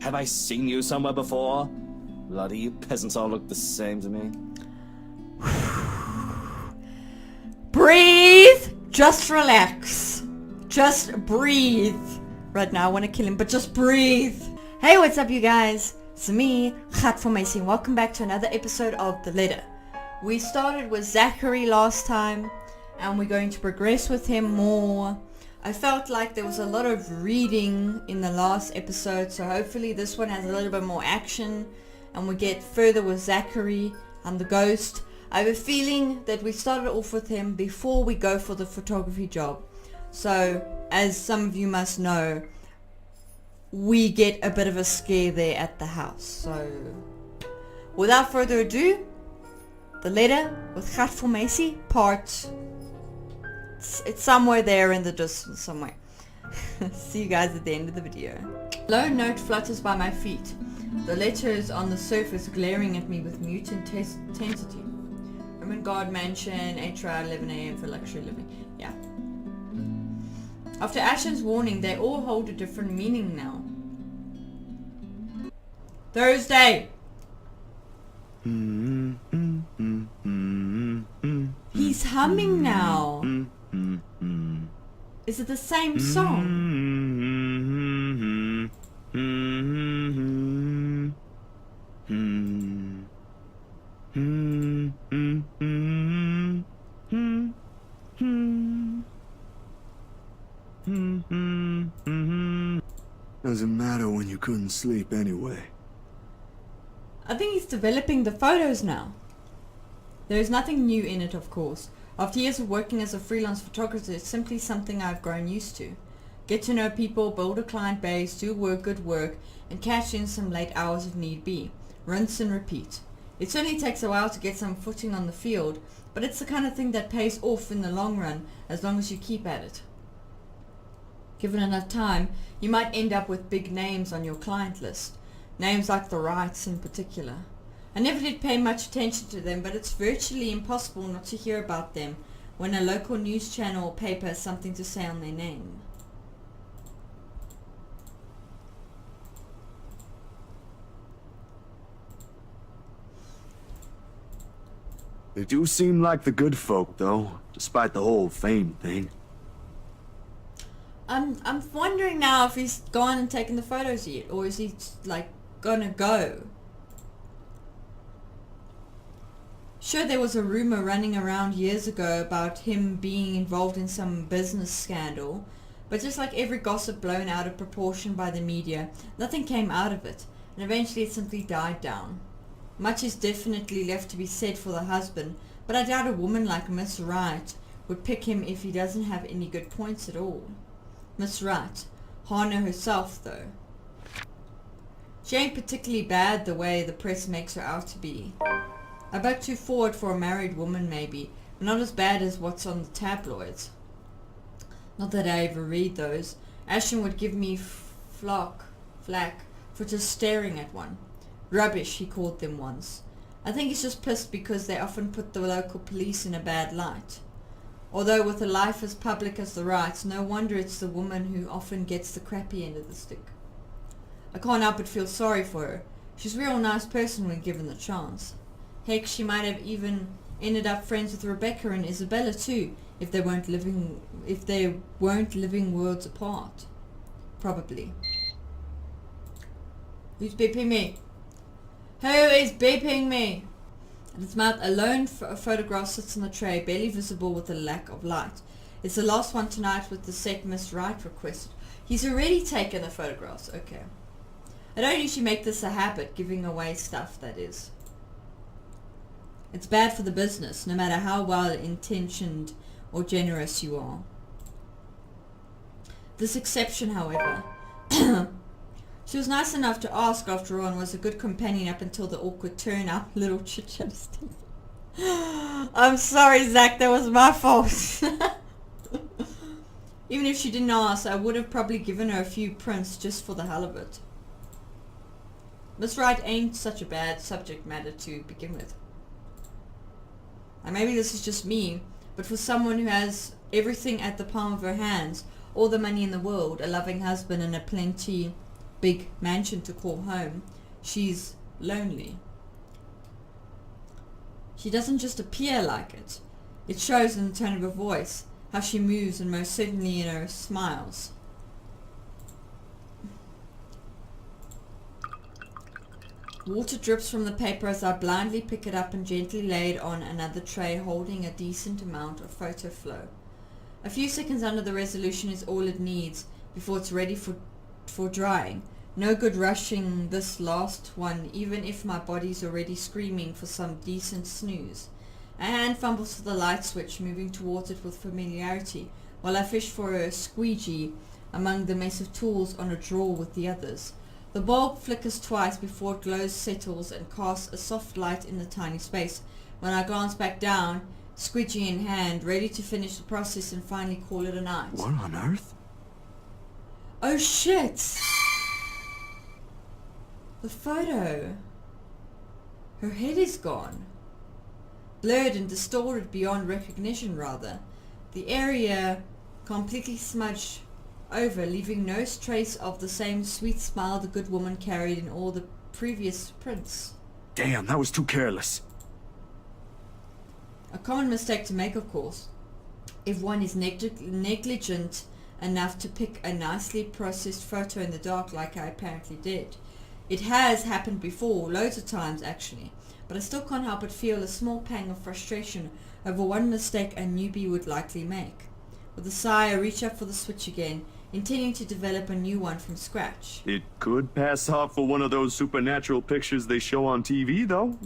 Have I seen you somewhere before? Bloody, you peasants all look the same to me. Breathe! Just relax. Just breathe. Right now I want to kill him, but just breathe. Hey, what's up you guys? It's me, Gatvol, and welcome back to another episode of The Letter. We started with Zachary last time, and we're going to progress with him more. I felt like there was a lot of reading in the last episode, so hopefully this one has a little bit more action, and we get further with Zachary and the ghost. I have a feeling that we started off with him before we go for the photography job. So, as some of you must know, we get a bit of a scare there at the house. So, without further ado, The Letter with Gatvol part... It's somewhere there in the distance somewhere. See you guys at the end of the video. Lone note flutters by my feet. The letter is on the surface glaring at me with mute intensity. Roman Guard Mansion, HR 11 AM for luxury living. Yeah. After Ashen's warning, they all hold a different meaning now. Thursday! He's humming now. Is it the same song? Doesn't matter when you couldn't sleep anyway. I think he's developing the photos now. There is nothing new in it, of course. After years of working as a freelance photographer, it's simply something I've grown used to. Get to know people, build a client base, do good work, and cash in some late hours if need be. Rinse and repeat. It certainly takes a while to get some footing on the field, but it's the kind of thing that pays off in the long run as long as you keep at it. Given enough time, you might end up with big names on your client list. Names like the Wrights in particular. I never did pay much attention to them, but it's virtually impossible not to hear about them when a local news channel or paper has something to say on their name. They do seem like the good folk, though, despite the whole fame thing. I'm wondering now if he's gone and taken the photos yet, or is he like gonna go? Sure, there was a rumor running around years ago about him being involved in some business scandal, but just like every gossip blown out of proportion by the media, nothing came out of it, and eventually it simply died down. Much is definitely left to be said for the husband, but I doubt a woman like Miss Wright would pick him if he doesn't have any good points at all. Miss Wright, Hannah herself though. She ain't particularly bad the way the press makes her out to be. A bit too forward for a married woman maybe, but not as bad as what's on the tabloids. Not that I ever read those. Ashen would give me flack for just staring at one. Rubbish, he called them once. I think he's just pissed because they often put the local police in a bad light. Although with a life as public as the Wrights, no wonder it's the woman who often gets the crappy end of the stick. I can't help but feel sorry for her. She's a real nice person when given the chance. Heck, she might have even ended up friends with Rebecca and Isabella too, if they weren't living worlds apart. Probably. Who's beeping me? Who is beeping me? At its mouth, a lone photograph sits on the tray, barely visible with a lack of light. It's the last one tonight with the set Miss Wright requested. He's already taken the photographs, okay. I don't usually make this a habit, giving away stuff, that is. It's bad for the business, no matter how well-intentioned or generous you are. This exception, however, she was nice enough to ask after all and was a good companion up until the awkward turn-up little chit-chat. I'm sorry, Zach, that was my fault. Even if she didn't ask, I would have probably given her a few prints just for the hell of it. Miss Wright ain't such a bad subject matter to begin with. And maybe this is just me, but for someone who has everything at the palm of her hands, all the money in the world, a loving husband and a plenty big mansion to call home. She's lonely. She doesn't just appear like it. It shows in the tone of her voice, how she moves, and most certainly in her smiles. Water drips from the paper as I blindly pick it up and gently lay it on another tray holding a decent amount of photo flow. A few seconds under the resolution is all it needs before it's ready for drying. No good rushing this last one, even if my body's already screaming for some decent snooze. A hand fumbles for the light switch, moving towards it with familiarity, while I fish for a squeegee among the mess of tools on a drawer with the others. The bulb flickers twice before it glows, settles, and casts a soft light in the tiny space. When I glance back down, squeegee in hand, ready to finish the process and finally call it a night. What on earth? Oh shit! The photo. Her head is gone. Blurred and distorted beyond recognition, rather. The area completely smudged over, leaving no trace of the same sweet smile the good woman carried in all the previous prints. Damn, that was too careless. A common mistake to make, of course, if one is negligent enough to pick a nicely processed photo in the dark like I apparently did. It has happened before, loads of times actually, but I still can't help but feel a small pang of frustration over one mistake a newbie would likely make. With a sigh, I reach up for the switch again, intending to develop a new one from scratch. It could pass off for one of those supernatural pictures they show on TV, though.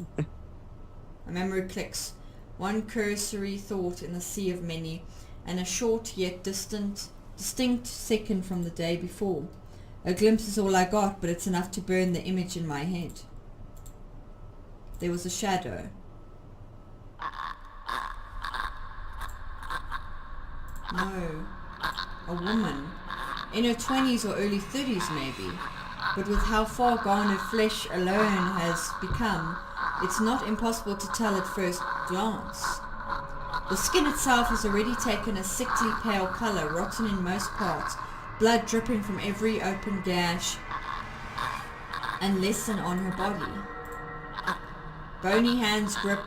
My memory clicks. One cursory thought in the sea of many, and a short yet distinct second from the day before. A glimpse is all I got, but it's enough to burn the image in my head. There was a shadow. No. A woman. In her 20s or early 30s maybe. But with how far gone her flesh alone has become, it's not impossible to tell at first glance. The skin itself has already taken a sickly pale colour, rotten in most parts, blood dripping from every open gash and lesson on her body. Bony hands grip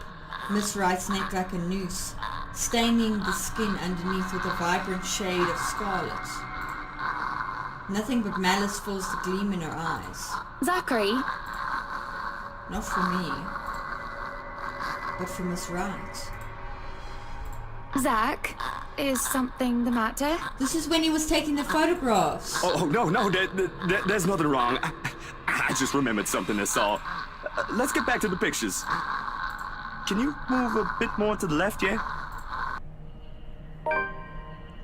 Miss Wright's neck like a noose, staining the skin underneath with a vibrant shade of scarlet. Nothing but malice fills the gleam in her eyes. Zachary? Not for me, but for Miss Wright. Zach, is something the matter? This is when he was taking the photographs. Oh, no, there's nothing wrong. I just remembered something, that's all. Let's get back to the pictures. Can you move a bit more to the left, yeah?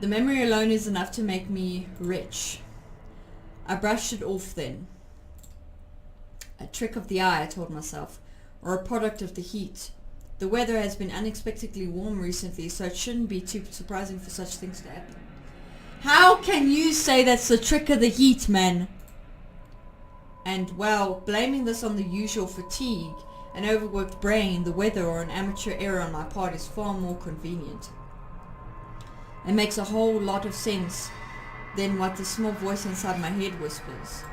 The memory alone is enough to make me rich. I brushed it off then. A trick of the eye, I told myself, or a product of the heat. The weather has been unexpectedly warm recently, so it shouldn't be too surprising for such things to happen. How can you say that's the trick of the heat, man? And, well, blaming this on the usual fatigue, an overworked brain, the weather, or an amateur error on my part is far more convenient. It makes a whole lot of sense than what the small voice inside my head whispers.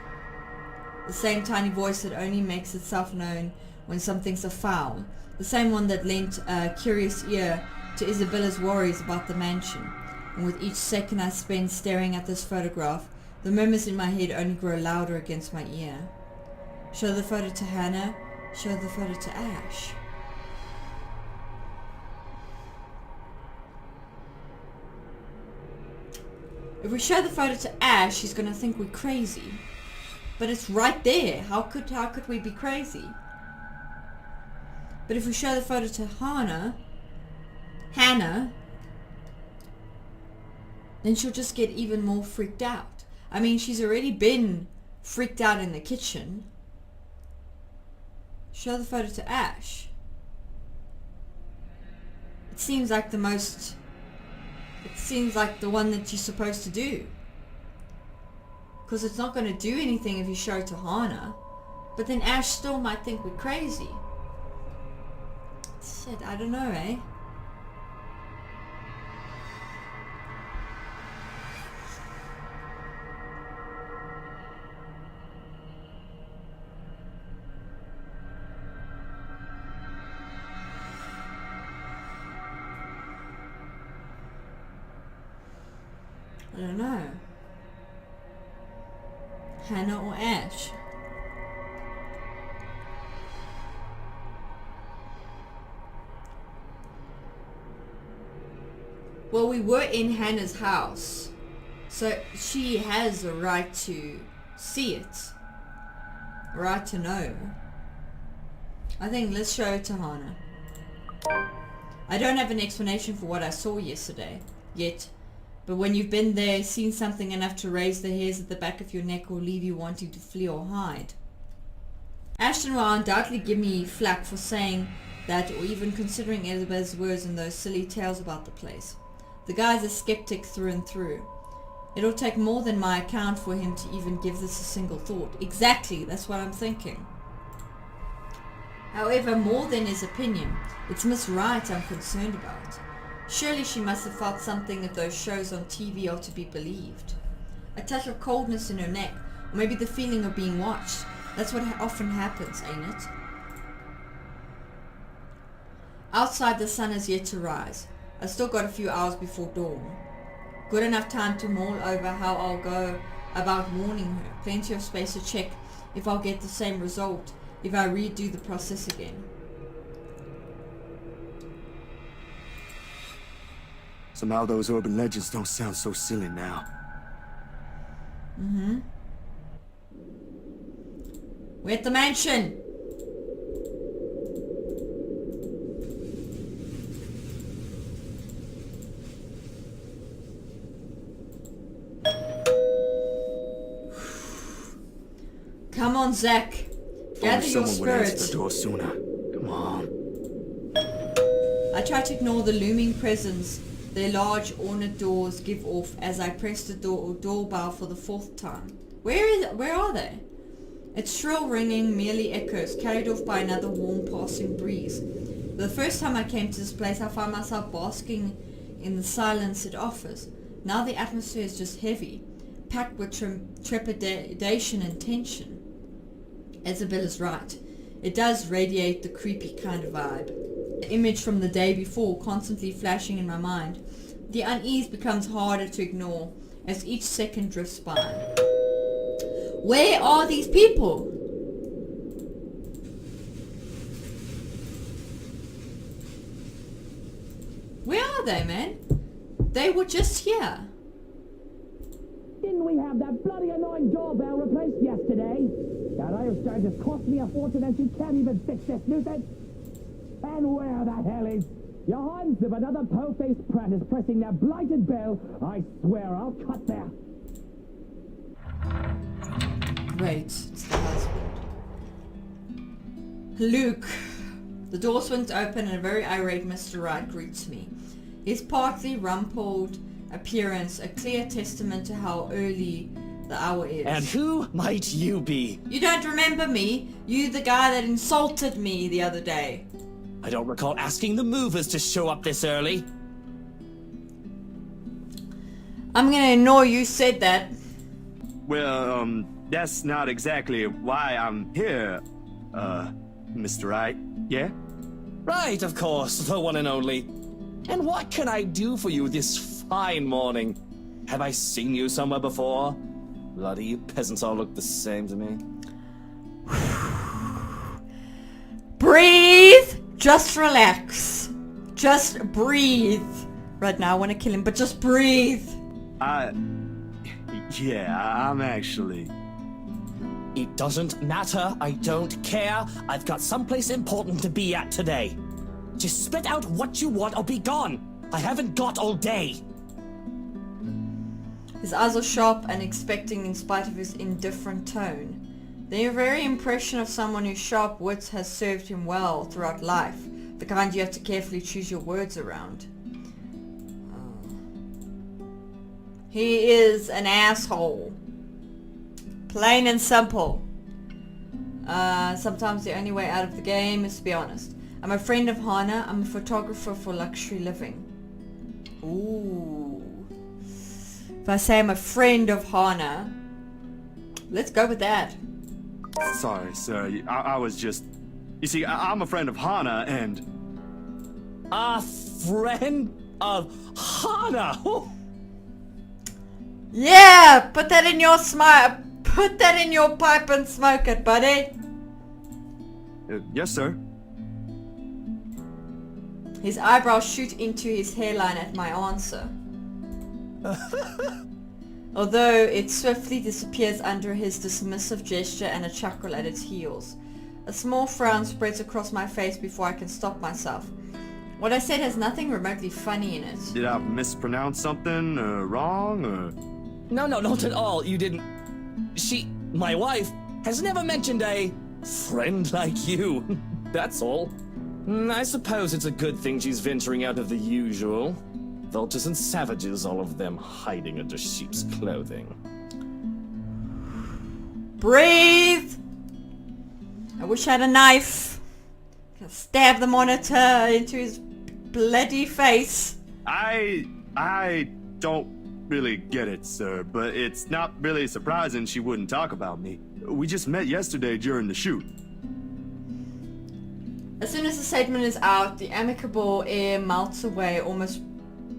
The same tiny voice that only makes itself known when some things are foul. The same one that lent a curious ear to Isabella's worries about the mansion. And with each second I spend staring at this photograph, the murmurs in my head only grow louder against my ear. Show the photo to Hannah. Show the photo to Ash. If we show the photo to Ash, she's gonna think we're crazy. But it's right there. How could we be crazy? But if we show the photo to Hannah, then she'll just get even more freaked out. I mean, she's already been freaked out in the kitchen. Show the photo to Ash. It seems like the one that you're supposed to do. Because it's not going to do anything if you show it to Hannah. But then Ash still might think we're crazy. Shit, I don't know, eh? I don't know. Hannah or Ash? Well, we were in Hannah's house, so she has a right to see it, a right to know. I think let's show it to Hannah. I don't have an explanation for what I saw yesterday, yet, but when you've been there, seen something enough to raise the hairs at the back of your neck or leave you wanting to flee or hide. Ashton will undoubtedly give me flack for saying that, or even considering Elizabeth's words and those silly tales about the place. The guy's a skeptic through and through. It'll take more than my account for him to even give this a single thought. Exactly, that's what I'm thinking. However, more than his opinion, it's Miss Wright I'm concerned about. Surely she must have felt something if those shows on TV are to be believed. A touch of coldness in her neck, or maybe the feeling of being watched. That's what often happens, ain't it? Outside, the sun has yet to rise. I've still got a few hours before dawn. Good enough time to mull over how I'll go about warning her. Plenty of space to check if I'll get the same result if I redo the process again. Somehow those urban legends don't sound so silly now. Mm-hmm. We're at the mansion. Come on, Zach. Gather your Someone would answer spirits. the door sooner. Come on. I try to ignore the looming presence their large ornate doors give off as I press the doorbell for the fourth time. Where are they? Its shrill ringing merely echoes, carried off by another warm passing breeze. The first time I came to this place, I found myself basking in the silence it offers. Now the atmosphere is just heavy, packed with trepidation and tension. Isabella's right. It does radiate the creepy kind of vibe. The image from the day before constantly flashing in my mind. The unease becomes harder to ignore as each second drifts by. Where are these people? Where are they, man? They were just here. Didn't we have that bloody annoying doorbell replaced yesterday? That Irish charge has cost me a fortune and she can't even fix this nuisance. And where the hell is... Your hands if another po-faced prat is pressing that blighted bell, I swear I'll cut there. Great, it's the husband. Luke. The door swings open and a very irate Mr. Wright greets me. His partly rumpled appearance, a clear testament to how early the hour is. And who might you be? You don't remember me? You the guy that insulted me the other day. I don't recall asking the movers to show up this early. I'm gonna ignore you said that. Well, that's not exactly why I'm here, Mr. Wright. Yeah? Right, of course, the one and only. And what can I do for you this fine morning? Have I seen you somewhere before? Bloody you peasants all look the same to me. Breathe! Just relax. Just breathe. Right now I want to kill him, but just breathe. Yeah, I'm actually... It doesn't matter, I don't care. I've got someplace important to be at today. Just spit out what you want or be gone. I haven't got all day. His eyes are sharp and expecting in spite of his indifferent tone. The very impression of someone whose sharp wits has served him well throughout life. The kind you have to carefully choose your words around. He is an asshole. Plain and simple. Sometimes the only way out of the game is to be honest. I'm a friend of Hannah. I'm a photographer for luxury living. Ooh. If I say I'm a friend of Hannah, let's go with that. Sorry, sir. I was just... You see, I'm a friend of Hannah, and... A friend of Hannah? Yeah, put that in your put that in your pipe and smoke it, buddy. Yes, sir. His eyebrows shoot into his hairline at my answer. Although it swiftly disappears under his dismissive gesture and a chuckle at its heels. A small frown spreads across my face before I can stop myself. What I said has nothing remotely funny in it. Did I mispronounce something wrong? Or? No, not at all. You didn't. My wife, has never mentioned a friend like you. That's all. I suppose it's a good thing she's venturing out of the usual. Vultures and savages, all of them hiding under sheep's clothing. Breathe! I wish I had a knife. I'll stab the monitor into his bloody face. I don't really get it, sir, but it's not really surprising she wouldn't talk about me. We just met yesterday during the shoot. As soon as the statement is out, the amicable air melts away almost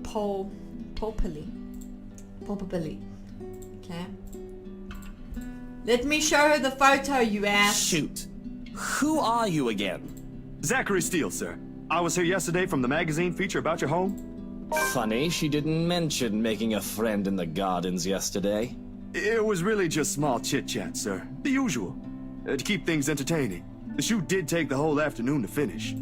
pulpily. Okay. Let me show her the photo, you ass. Shoot. Who are you again? Zachary Steele, sir. I was here yesterday from the magazine feature about your home. Funny, she didn't mention making a friend in the gardens yesterday. It was really just small chit-chat, sir. The usual. To keep things entertaining. The shoot did take the whole afternoon to finish.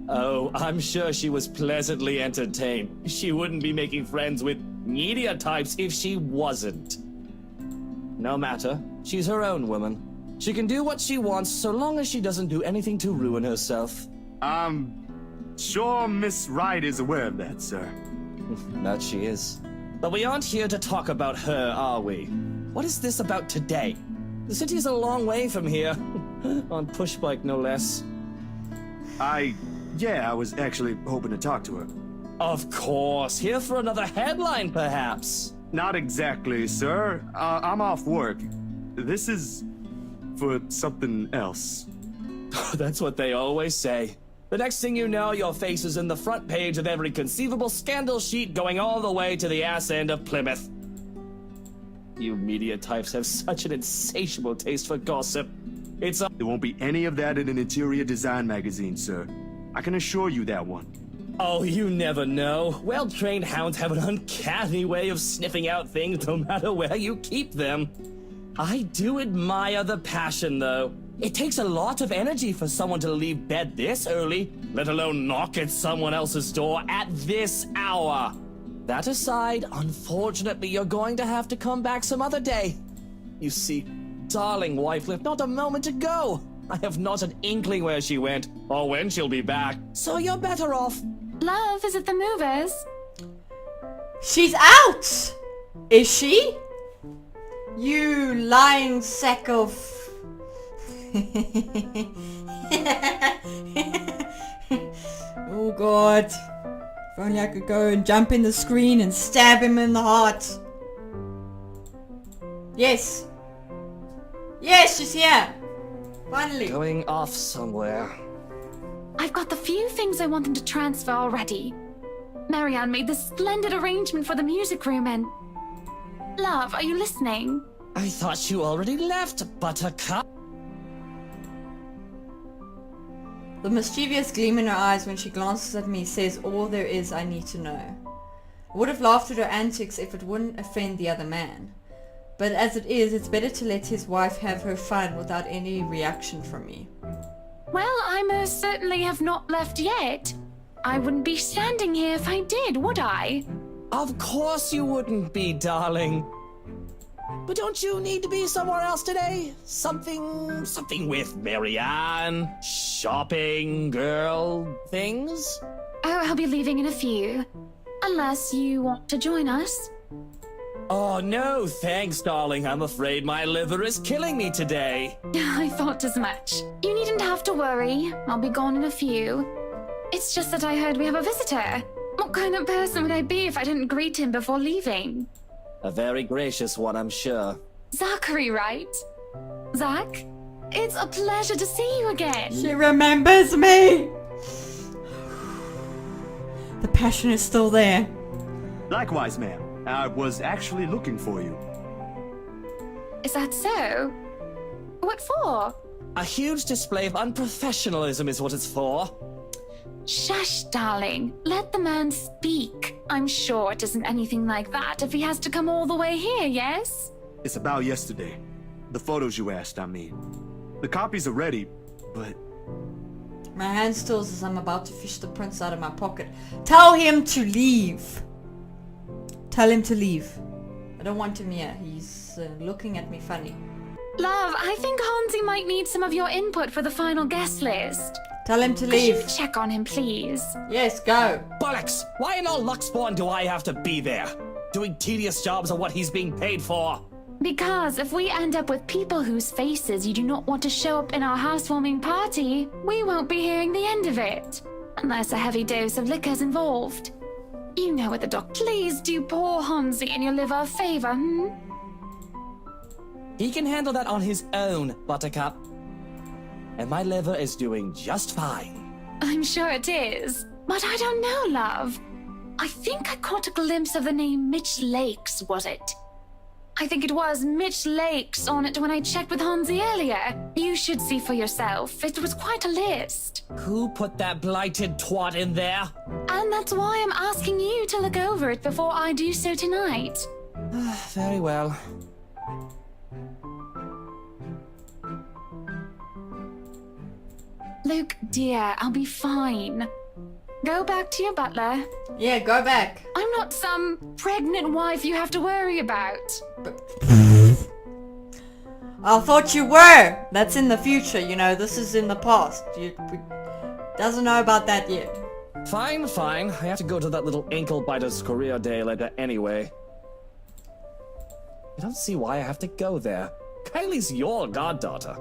Oh, I'm sure she was pleasantly entertained. She wouldn't be making friends with media types if she wasn't. No matter. She's her own woman. She can do what she wants so long as she doesn't do anything to ruin herself. I'm sure Miss Wright is aware of that, sir. That she is. But we aren't here to talk about her, are we? What is this about today? The city's a long way from here. On pushbike, no less. Yeah, I was actually hoping to talk to her. Of course. Here for another headline, perhaps. Not exactly, sir. I'm off work. This is for something else. That's what they always say. The next thing you know, your face is in the front page of every conceivable scandal sheet going all the way to the ass end of Plymouth. You media types have such an insatiable taste for gossip. There won't be any of that in an interior design magazine, sir. I can assure you that one. Oh, you never know. Well-trained hounds have an uncanny way of sniffing out things no matter where you keep them. I do admire the passion, though. It takes a lot of energy for someone to leave bed this early, let alone knock at someone else's door at this hour. That aside, unfortunately, you're going to have to come back some other day. You see, darling wife left not a moment ago. I have not an inkling where she went, or when she'll be back, so you're better off. Love, is it the movers? She's out! Is she? You lying sack of... Oh god. If only I could go and jump in the screen and stab him in the heart. Yes. Yes, she's here. Finally. Going off somewhere. I've got the few things I want them to transfer already. Marianne made this splendid arrangement for the music room and... Love, are you listening? I thought you already left, Buttercup. The mischievous gleam in her eyes when she glances at me says all there is I need to know. I would have laughed at her antics if it wouldn't offend the other man. But as it is, it's better to let his wife have her fun without any reaction from me. Well, I most certainly have not left yet. I wouldn't be standing here if I did, would I? Of course you wouldn't be, darling. But don't you need to be somewhere else today? Something with Marianne? Shopping, girl, things? Oh, I'll be leaving in a few. Unless you want to join us. Oh, no, thanks, darling. I'm afraid my liver is killing me today. I thought as much. You needn't have to worry. I'll be gone in a few. It's just that I heard we have a visitor. What kind of person would I be if I didn't greet him before leaving? A very gracious one, I'm sure. Zachary, right? Zach? It's a pleasure to see you again. She remembers me! The passion is still there. Likewise, ma'am. I was actually looking for you. Is that so? What for? A huge display of unprofessionalism is what it's for. Shush, darling. Let the man speak. I'm sure it isn't anything like that if he has to come all the way here, yes? It's about yesterday. The photos you asked, I mean. The copies are ready, but My hand stills as I'm about to fish the prints out of my pocket. Tell him to leave. Tell him to leave. I don't want him here. He's looking at me funny. Love, I think Hansi might need some of your input for the final guest list. Tell him to Could you leave. check on him, please? Yes, go. Bollocks! Why in all Luxborn do I have to be there? Doing tedious jobs are what he's being paid for. Because if we end up with people whose faces you do not want to show up in our housewarming party, we won't be hearing the end of it. Unless a heavy dose of liquor's involved. You know what the doc. Please do poor Hansi and your liver a favor, hmm? He can handle that on his own, Buttercup. And my liver is doing just fine. I'm sure it is. But I don't know, love. I think I caught a glimpse of the name Mitch Lakes, was it? I think it was Mitch Lakes on it when I checked with Hansi earlier. You should see for yourself. It was quite a list. Who put that blighted twat in there? And that's why I'm asking you to look over it before I do so tonight. Very well. Luke, dear, I'll be fine. Go back to your butler. Yeah, go back. I'm not some pregnant wife you have to worry about. I thought you were. That's in the future, you know. This is in the past. Doesn't know about that yet. Fine, fine. I have to go to that little ankle-biter's career day later anyway. I don't see why I have to go there. Kylie's your goddaughter.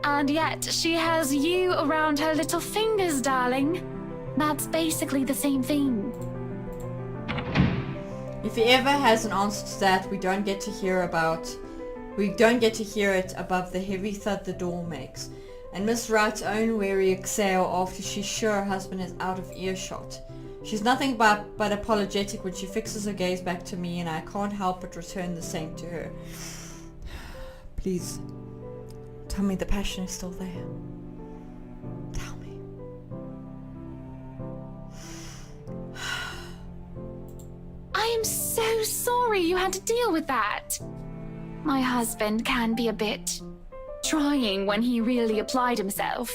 And yet, she has you around her little fingers, darling. That's basically the same thing. If he ever has an answer to that, we don't get to hear it above the heavy thud the door makes. And Miss Wright's own weary exhale after she's sure her husband is out of earshot. She's nothing but apologetic when she fixes her gaze back to me, and I can't help but return the same to her. Please. Tell me the passion is still there. Tell me. I am so sorry you had to deal with that. My husband can be a bit trying when he really applied himself.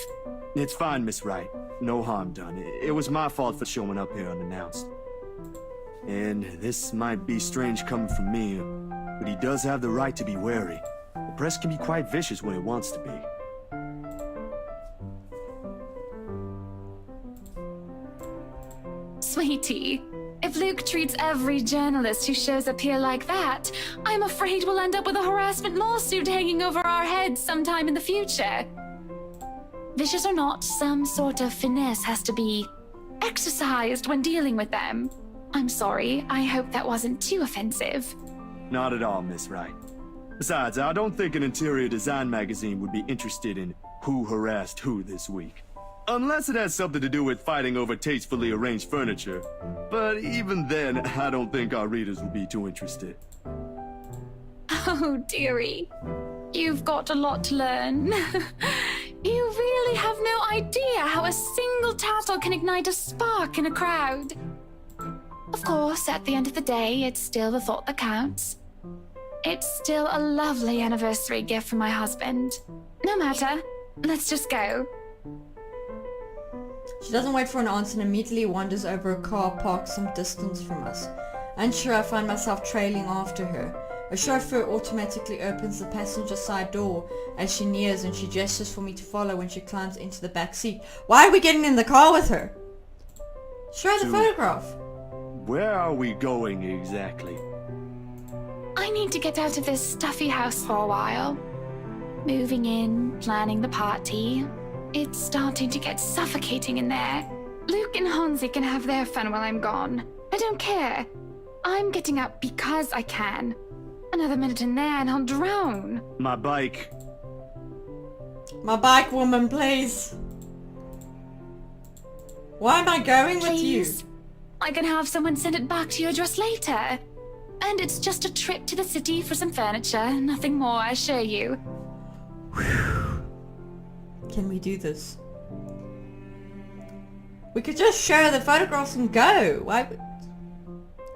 It's fine, Miss Wright. No harm done. It was my fault for showing up here unannounced. And this might be strange coming from me, but he does have the right to be wary. The press can be quite vicious when it wants to be. Sweetie, if Luke treats every journalist who shows up here like that, I'm afraid we'll end up with a harassment lawsuit hanging over our heads sometime in the future. Vicious or not, some sort of finesse has to be exercised when dealing with them. I'm sorry, I hope that wasn't too offensive. Not at all, Miss Wright. Besides, I don't think an interior design magazine would be interested in who harassed who this week. Unless it has something to do with fighting over tastefully arranged furniture. But even then, I don't think our readers will be too interested. Oh, dearie. You've got a lot to learn. You really have no idea how a single tattle can ignite a spark in a crowd. Of course, at the end of the day, it's still the thought that counts. It's still a lovely anniversary gift from my husband. No matter. Let's just go. She doesn't wait for an answer and immediately wanders over a car parked some distance from us. Unsure, I find myself trailing after her. A chauffeur automatically opens the passenger side door as she nears, and she gestures for me to follow when she climbs into the back seat. Why are we getting in the car with her? Show her the photograph. Where are we going exactly? I need to get out of this stuffy house for a while. Moving in, planning the party. It's starting to get suffocating in there. Luke and Hansi can have their fun while I'm gone. I don't care. I'm getting up because I can. Another minute in there and I'll drown. My bike. My bike, woman, please. Why am I going with you? Please? I can have someone send it back to your address later. And it's just a trip to the city for some furniture, nothing more, I assure you. Can we do this? We could just show the photographs and go. Why?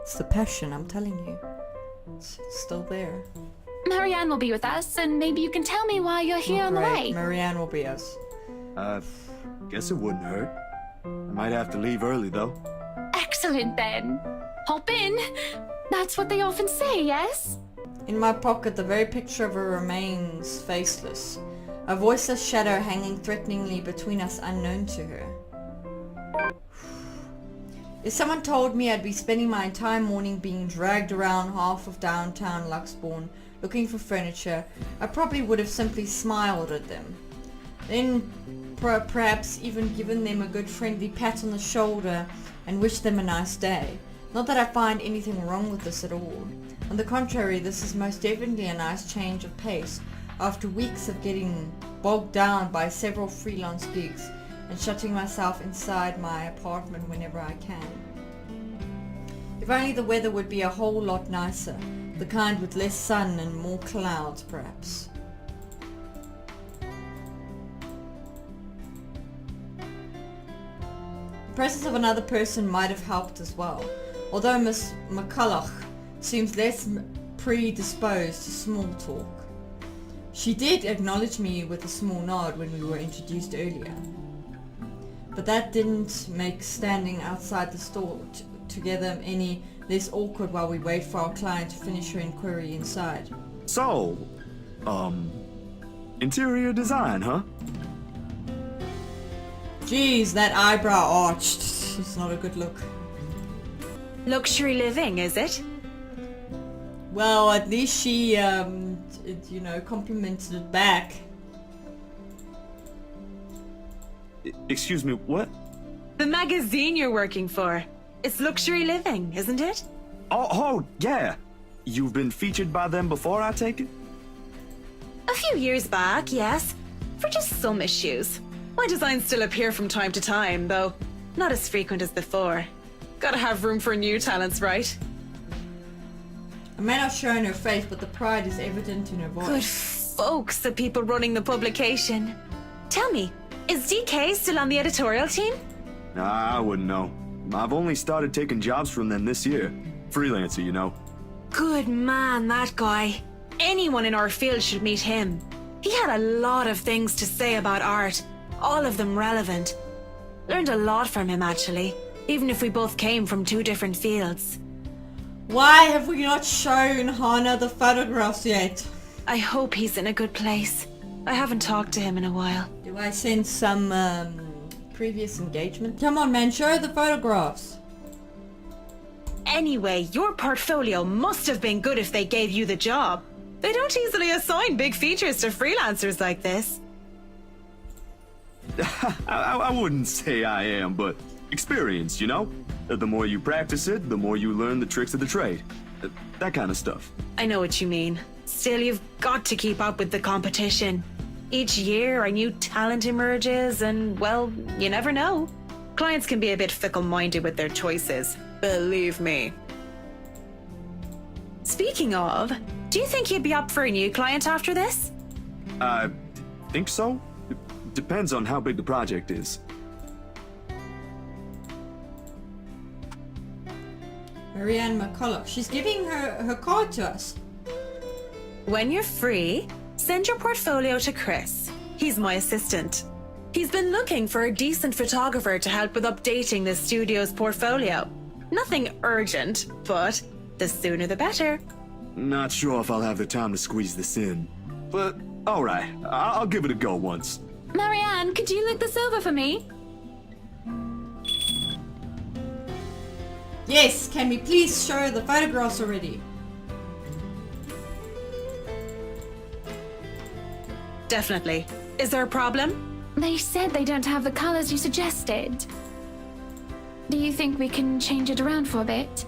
It's the passion, I'm telling you. It's still there. Marianne will be with us, and maybe you can tell me why you're here on the Great. way. Marianne will be us. Guess it wouldn't hurt. I might have to leave early, though. Excellent, then. Hop in. That's what they often say, yes? In my pocket, the very picture of her remains faceless. A voiceless shadow hanging threateningly between us, unknown to her. If someone told me I'd be spending my entire morning being dragged around half of downtown Luxbourne looking for furniture, I probably would have simply smiled at them. Then perhaps even given them a good friendly pat on the shoulder and wished them a nice day. Not that I find anything wrong with this at all. On the contrary, this is most definitely a nice change of pace after weeks of getting bogged down by several freelance gigs and shutting myself inside my apartment whenever I can. If only the weather would be a whole lot nicer, the kind with less sun and more clouds perhaps. The presence of another person might have helped as well, although Miss McCulloch seems less predisposed to small talk. She did acknowledge me with a small nod when we were introduced earlier, but that didn't make standing outside the store together any less awkward while we wait for our client to finish her inquiry inside. So, interior design, huh? Jeez, that eyebrow arched. It's not a good look. Luxury living, is it? Well, at least she, complimented it back. Excuse me, what? The magazine you're working for. It's luxury living, isn't it? Oh, yeah. You've been featured by them before, I take it? A few years back, yes. For just some issues. My designs still appear from time to time, though not as frequent as before. Gotta have room for new talents, right? I may not show in her face, but the pride is evident in her voice. Good folks, the people running the publication. Tell me, is DK still on the editorial team? Nah, I wouldn't know. I've only started taking jobs from them this year. Freelancer, you know. Good man, that guy. Anyone in our field should meet him. He had a lot of things to say about art, all of them relevant. Learned a lot from him, actually, even if we both came from two different fields. Why have we not shown Hana the photographs yet? I hope he's in a good place. I haven't talked to him in a while. Do I sense some, previous engagement? Come on, man, show the photographs. Anyway, your portfolio must have been good if they gave you the job. They don't easily assign big features to freelancers like this. I wouldn't say I am, but experienced, you know? The more you practice it, the more you learn the tricks of the trade. That kind of stuff. I know what you mean. Still, you've got to keep up with the competition. Each year, a new talent emerges, and, well, you never know. Clients can be a bit fickle-minded with their choices. Believe me. Speaking of, do you think you'd be up for a new client after this? I think so. Depends on how big the project is. Marianne McCulloch. She's giving her card to us. When you're free, send your portfolio to Chris. He's my assistant. He's been looking for a decent photographer to help with updating the studio's portfolio. Nothing urgent, but the sooner the better. Not sure if I'll have the time to squeeze this in. But, alright, I'll give it a go once. Marianne, could you look this over for me? Yes, can we please show the photographs already? Definitely. Is there a problem? They said they don't have the colors you suggested. Do you think we can change it around for a bit?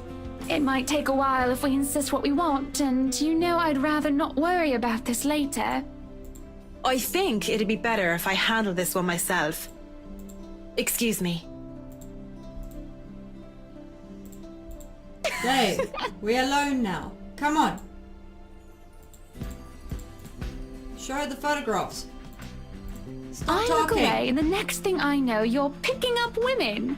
It might take a while if we insist what we want, and you know I'd rather not worry about this later. I think it'd be better if I handle this one myself. Excuse me. Dave, we're alone now. Come on. Show her the photographs. Stop I look talking. away, and the next thing I know, you're picking up women.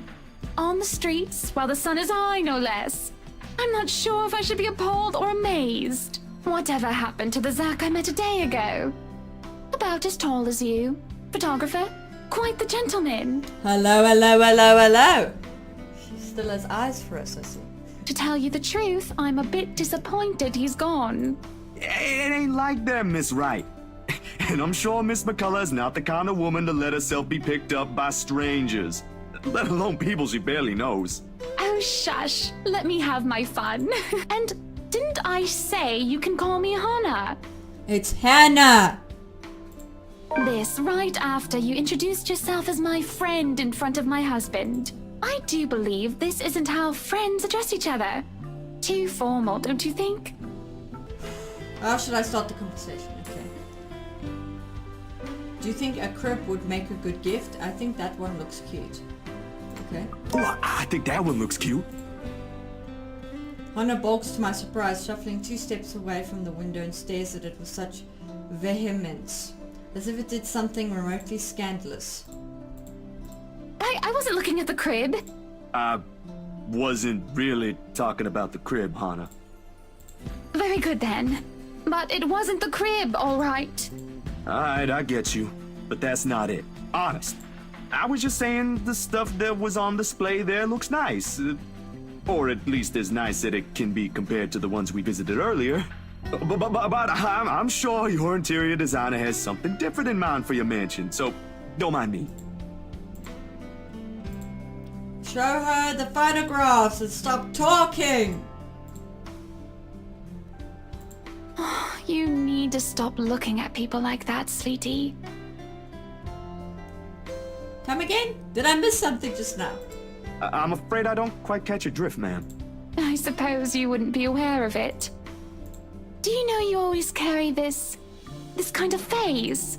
On the streets, while the sun is high, no less. I'm not sure if I should be appalled or amazed. Whatever happened to the Zach I met a day ago? About as tall as you. Photographer. Quite the gentleman. Hello, hello, hello, hello. She still has eyes for us, I see. To tell you the truth, I'm a bit disappointed he's gone. It ain't like that, Miss Wright. And I'm sure Miss McCullough is not the kind of woman to let herself be picked up by strangers, let alone people she barely knows. Oh, shush. Let me have my fun. And didn't I say you can call me Hannah? It's Hannah. This right after you introduced yourself as my friend in front of my husband. I do believe this isn't how friends address each other. Too formal, don't you think? How should I start the conversation? Okay. Do you think a crib would make a good gift? I think that one looks cute. Okay. Oh, I think that one looks cute. Hannah balks to my surprise, shuffling 2 steps away from the window and stares at it with such vehemence, as if it did something remotely scandalous. I wasn't looking at the crib. I wasn't really talking about the crib, Hannah. Very good then. But it wasn't the crib, all right. Alright, I get you. But that's not it. Honest. I was just saying the stuff that was on display there looks nice. Or at least as nice that it can be compared to the ones we visited earlier. But I'm sure your interior designer has something different in mind for your mansion, so don't mind me. Show her the photographs and stop talking! You need to stop looking at people like that, sweetie. Come again? Did I miss something just now? I'm afraid I don't quite catch your drift, ma'am. I suppose you wouldn't be aware of it. Do you know you always carry this kind of phase?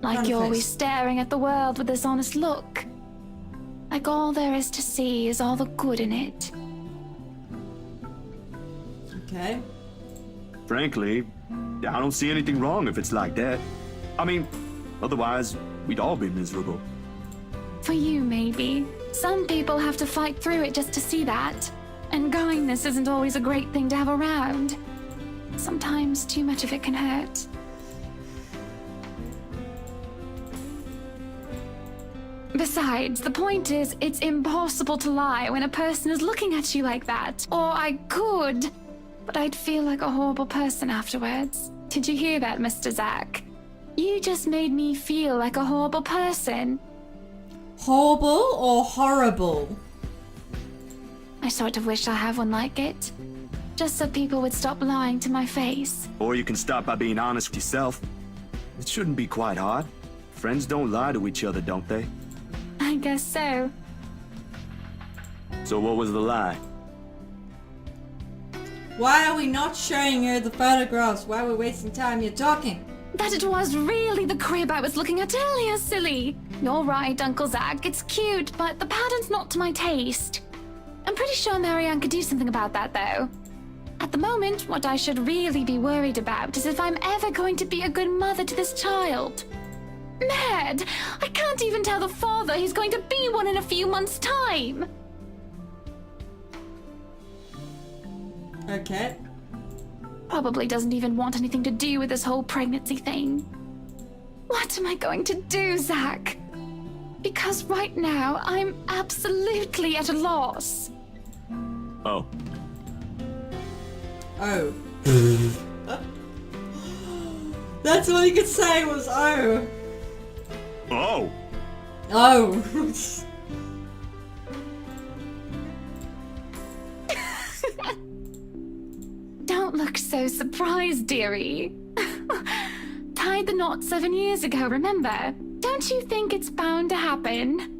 Like Kind of you're always phase? staring at the world with this honest look. Like all there is to see is all the good in it. Okay. Frankly, I don't see anything wrong if it's like that. I mean, otherwise, we'd all be miserable. For you, maybe. Some people have to fight through it just to see that. And kindness isn't always a great thing to have around. Sometimes too much of it can hurt. Besides, the point is, it's impossible to lie when a person is looking at you like that. Or I could, but I'd feel like a horrible person afterwards. Did you hear that, Mr. Zach? You just made me feel like a horrible person. Horrible or horrible? I sort of wish I have one like it. Just so people would stop lying to my face. Or you can start by being honest with yourself. It shouldn't be quite hard. Friends don't lie to each other, don't they? I guess so. So what was the lie? Why are we not showing her the photographs? Why are we wasting time here talking? That it was really the crib I was looking at earlier, silly. You're right, Uncle Zach. It's cute, but the pattern's not to my taste. I'm pretty sure Marianne could do something about that, though. At the moment, what I should really be worried about is if I'm ever going to be a good mother to this child. Mad! I can't even tell the father he's going to be one in a few months' time. Okay. Probably doesn't even want anything to do with this whole pregnancy thing. What am I going to do, Zach? Because right now, I'm absolutely at a loss. Oh. Oh. That's all you could say was oh. Oh! Oh. Don't look so surprised, dearie. Tied the knot 7 years ago, remember? Don't you think it's bound to happen?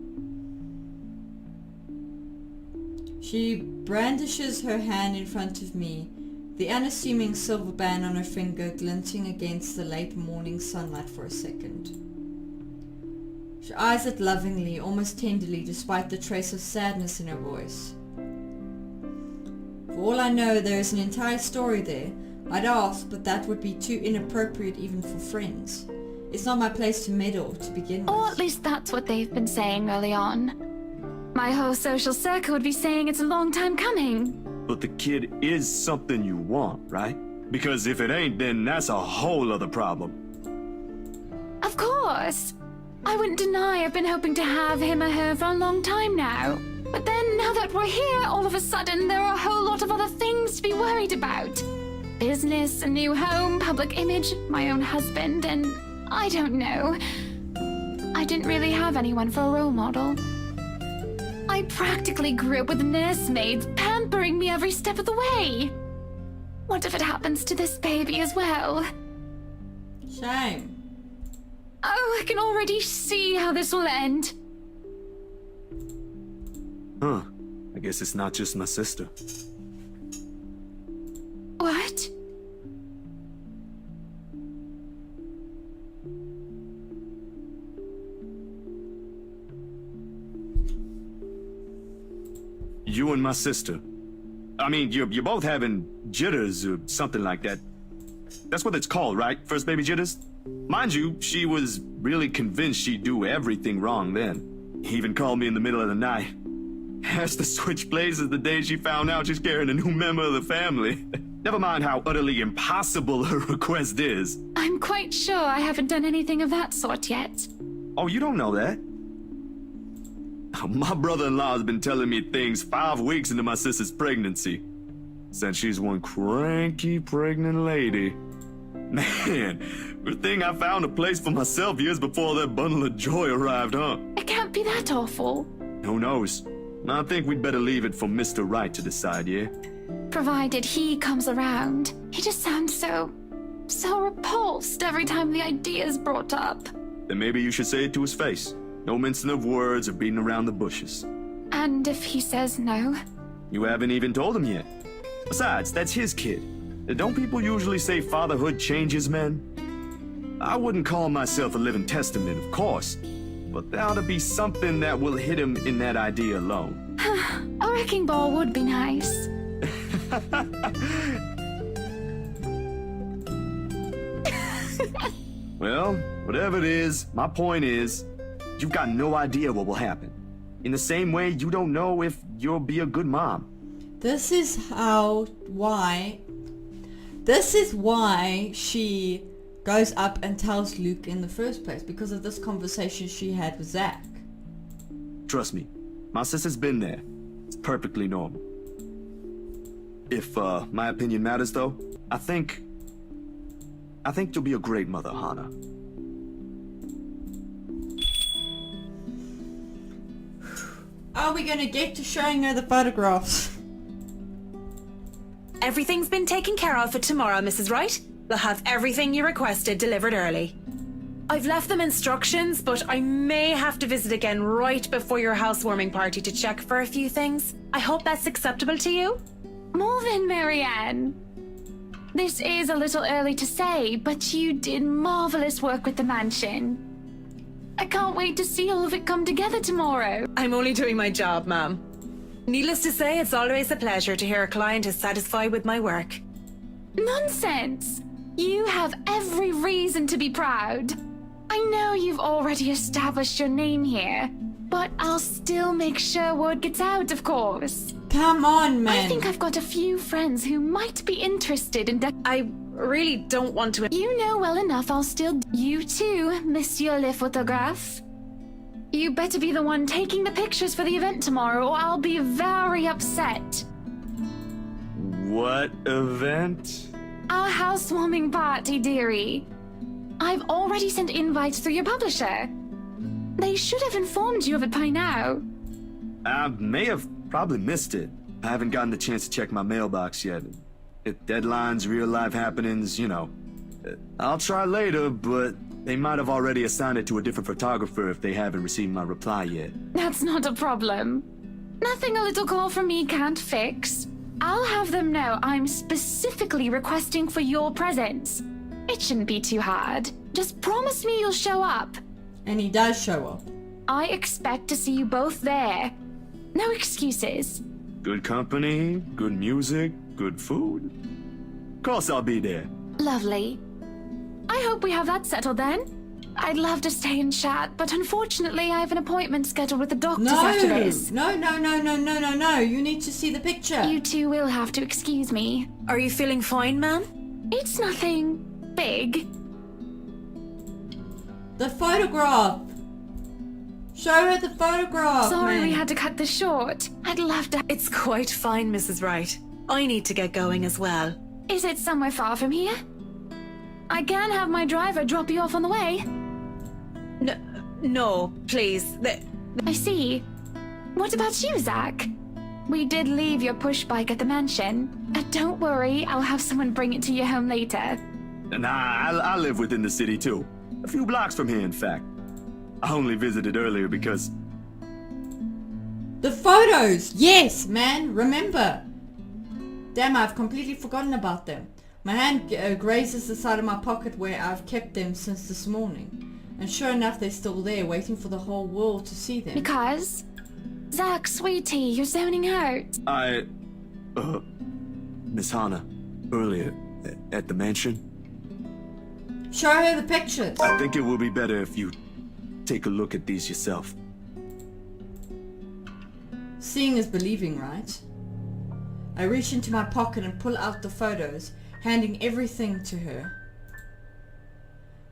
She brandishes her hand in front of me, the unassuming silver band on her finger glinting against the late morning sunlight for a second. She eyes it lovingly, almost tenderly, despite the trace of sadness in her voice. all I know, there is an entire story there. I'd ask, but that would be too inappropriate even for friends. It's not my place to meddle to begin with. Or at least that's what they've been saying early on. My whole social circle would be saying it's a long time coming. But the kid is something you want, right? Because if it ain't, then that's a whole other problem. Of course. I wouldn't deny I've been hoping to have him or her for a long time now. But then, now that we're here, all of a sudden, there are a whole lot of other things to be worried about. Business, a new home, public image, my own husband, and I don't know. I didn't really have anyone for a role model. I practically grew up with nursemaids pampering me every step of the way. What if it happens to this baby as well? Shame. Oh, I can already see how this will end. Huh. I guess it's not just my sister. What? You and my sister. I mean, you're both having jitters or something like that. That's what it's called, right? First baby jitters? Mind you, she was really convinced she'd do everything wrong then. He even called me in the middle of the night. Has to switch places the day she found out she's carrying a new member of the family. Never mind how utterly impossible her request is. I'm quite sure I haven't done anything of that sort yet. Oh, you don't know that? My brother-in-law has been telling me things 5 weeks into my sister's pregnancy. Said she's one cranky pregnant lady. Man, good thing I found a place for myself years before that bundle of joy arrived, huh? It can't be that awful. Who knows? I think we'd better leave it for Mr. Right to decide, yeah? Provided he comes around. He just sounds so repulsed every time the idea is brought up. Then maybe you should say it to his face. No mincing of words or beating around the bushes. And if he says no? You haven't even told him yet. Besides, that's his kid. Don't people usually say fatherhood changes men? I wouldn't call myself a living testament, of course. But there ought to be something that will hit him in that idea alone. A wrecking ball would be nice. Well, whatever it is, my point is, you've got no idea what will happen. In the same way, you don't know if you'll be a good mom. This is why she goes up and tells Luke in the first place, because of this conversation she had with Zach. Trust me, my sister's been there. It's perfectly normal. If my opinion matters though, I think you'll be a great mother, Hannah. Are we gonna get to showing her the photographs? Everything's been taken care of for tomorrow, Mrs. Wright. We'll have everything you requested delivered early. I've left them instructions, but I may have to visit again right before your housewarming party to check for a few things. I hope that's acceptable to you. More than Marianne. This is a little early to say, but you did marvelous work with the mansion. I can't wait to see all of it come together tomorrow. I'm only doing my job, ma'am. Needless to say, it's always a pleasure to hear a client is satisfied with my work. Nonsense! You have every reason to be proud. I know you've already established your name here, but I'll still make sure word gets out, of course. Come on, man. I think I've got a few friends who might be interested in I really don't want to... You know well enough I'll still... You too, Monsieur le Photographe. You better be the one taking the pictures for the event tomorrow, or I'll be very upset. What event? Our housewarming party, dearie. I've already sent invites through your publisher. They should have informed you of it by now. I may have probably missed it. I haven't gotten the chance to check my mailbox yet. Deadlines, real-life happenings, you know. I'll try later, but they might have already assigned it to a different photographer if they haven't received my reply yet. That's not a problem. Nothing a little call from me can't fix. I'll have them know I'm specifically requesting for your presence. It shouldn't be too hard. Just promise me you'll show up. And he does show up. I expect to see you both there. No excuses. Good company, good music, good food. Of course I'll be there. Lovely. I hope we have that settled then. I'd love to stay and chat, but unfortunately I have an appointment scheduled with the doctors after this. No. You need to see the picture. You two will have to excuse me. Are you feeling fine, ma'am? It's nothing big. The photograph. Show her the photograph, Sorry man. we had to cut this short. I'd love to. It's quite fine, Mrs. Wright. I need to get going as well. Is it somewhere far from here? I can have my driver drop you off on the way. No, please. I see. What about you, Zach? We did leave your push bike at the mansion. Don't worry, I'll have someone bring it to your home later. Nah, I live within the city too. A few blocks from here, in fact. I only visited earlier because... The photos! Yes, man, remember. Damn, I've completely forgotten about them. My hand grazes the side of my pocket where I've kept them since this morning. And sure enough, they're still there, waiting for the whole world to see them. Because? Zach, sweetie, you're zoning out. Miss Hannah, earlier, at the mansion. Show her the pictures. I think it will be better if you take a look at these yourself. Seeing is believing, right? I reach into my pocket and pull out the photos, handing everything to her.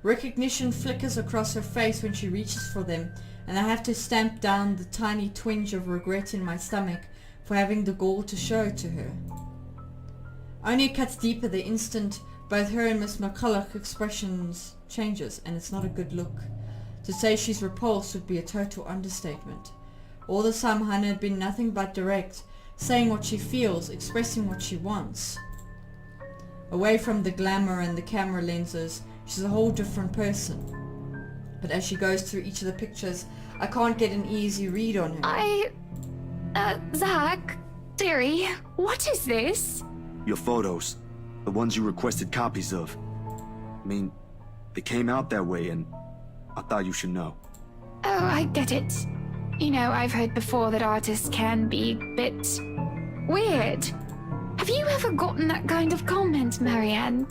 Recognition flickers across her face when she reaches for them, and I have to stamp down the tiny twinge of regret in my stomach for having the gall to show it to her. Only it cuts deeper the instant both her and Miss McCulloch expressions changes, and it's not a good look. To say she's repulsed would be a total understatement. All the time Hannah had been nothing but direct, saying what she feels, expressing what she wants. Away from the glamour and the camera lenses, she's a whole different person. But as she goes through each of the pictures, I can't get an easy read on her. Zach, dearie, what is this? Your photos. The ones you requested copies of. I mean, they came out that way and I thought you should know. Oh, I get it. You know, I've heard before that artists can be a bit weird. Have you ever gotten that kind of comment, Marianne?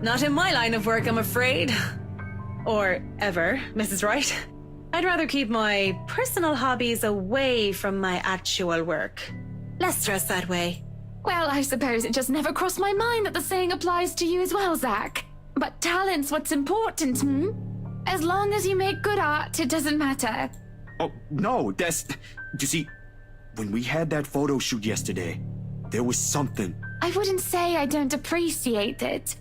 Not in my line of work, I'm afraid. Or ever, Mrs. Wright. I'd rather keep my personal hobbies away from my actual work. Less stress that way. Well, I suppose it just never crossed my mind that the saying applies to you as well, Zach. But talent's what's important, As long as you make good art, it doesn't matter. Oh, no, that's... You see, when we had that photo shoot yesterday, there was something. I wouldn't say I don't appreciate it.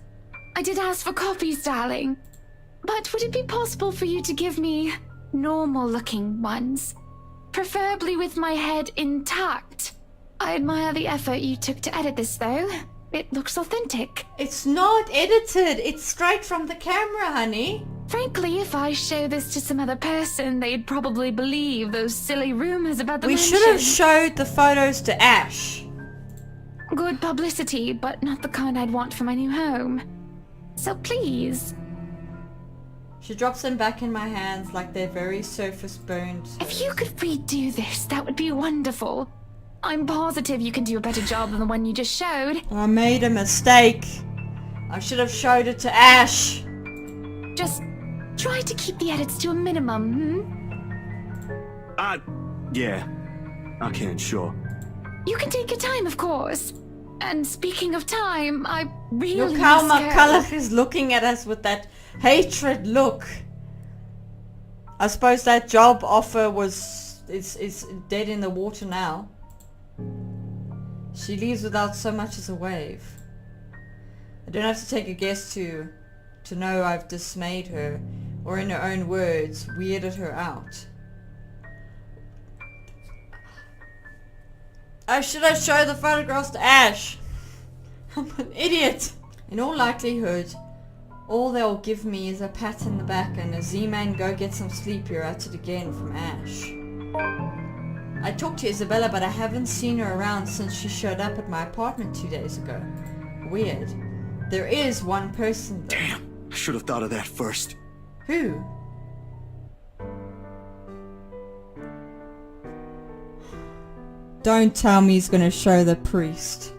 I did ask for copies, darling. But would it be possible for you to give me normal-looking ones? Preferably with my head intact. I admire the effort you took to edit this, though. It looks authentic. It's not edited. It's straight from the camera, honey. Frankly, if I show this to some other person, they'd probably believe those silly rumors about the We mansion. should have showed the photos to Ash. Good publicity, but not the kind I'd want for my new home. So please. She drops them back in my hands like they're very surface burned. If you could redo this, that would be wonderful. I'm positive you can do a better job than the one you just showed. I made a mistake. I should have showed it to Ash. Just try to keep the edits to a minimum, Yeah, I can, sure. You can take your time, of course. And speaking of time, I really Look how must go. McCulloch is looking at us with that hatred look. I suppose that job offer is dead in the water now. She leaves without so much as a wave. I don't have to take a guess to know I've dismayed her, or in her own words, weirded her out. I should have showed the photographs to Ash. I'm an idiot. In all likelihood, all they'll give me is a pat in the back and a Z-Man go get some sleep, you're at it again from Ash. I talked to Isabella, but I haven't seen her around since she showed up at my apartment 2 days ago. Weird. There is one person though. Damn, I should have thought of that first. Who? Don't tell me he's gonna show the priest.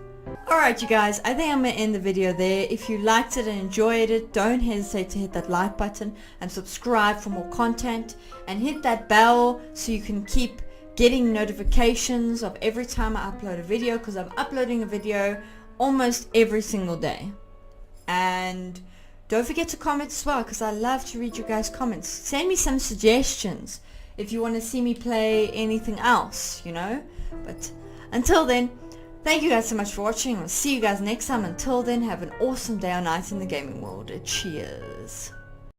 Alright you guys, I think I'm gonna end the video there. If you liked it and enjoyed it, don't hesitate to hit that like button and subscribe for more content, and hit that bell so you can keep getting notifications of every time I upload a video, because I'm uploading a video almost every single day. And don't forget to comment as well, because I love to read your guys' comments. Send me some suggestions if you want to see me play anything else, you know. But until then, thank you guys so much for watching. I'll see you guys next time. Until then, have an awesome day or night in the gaming world. Cheers.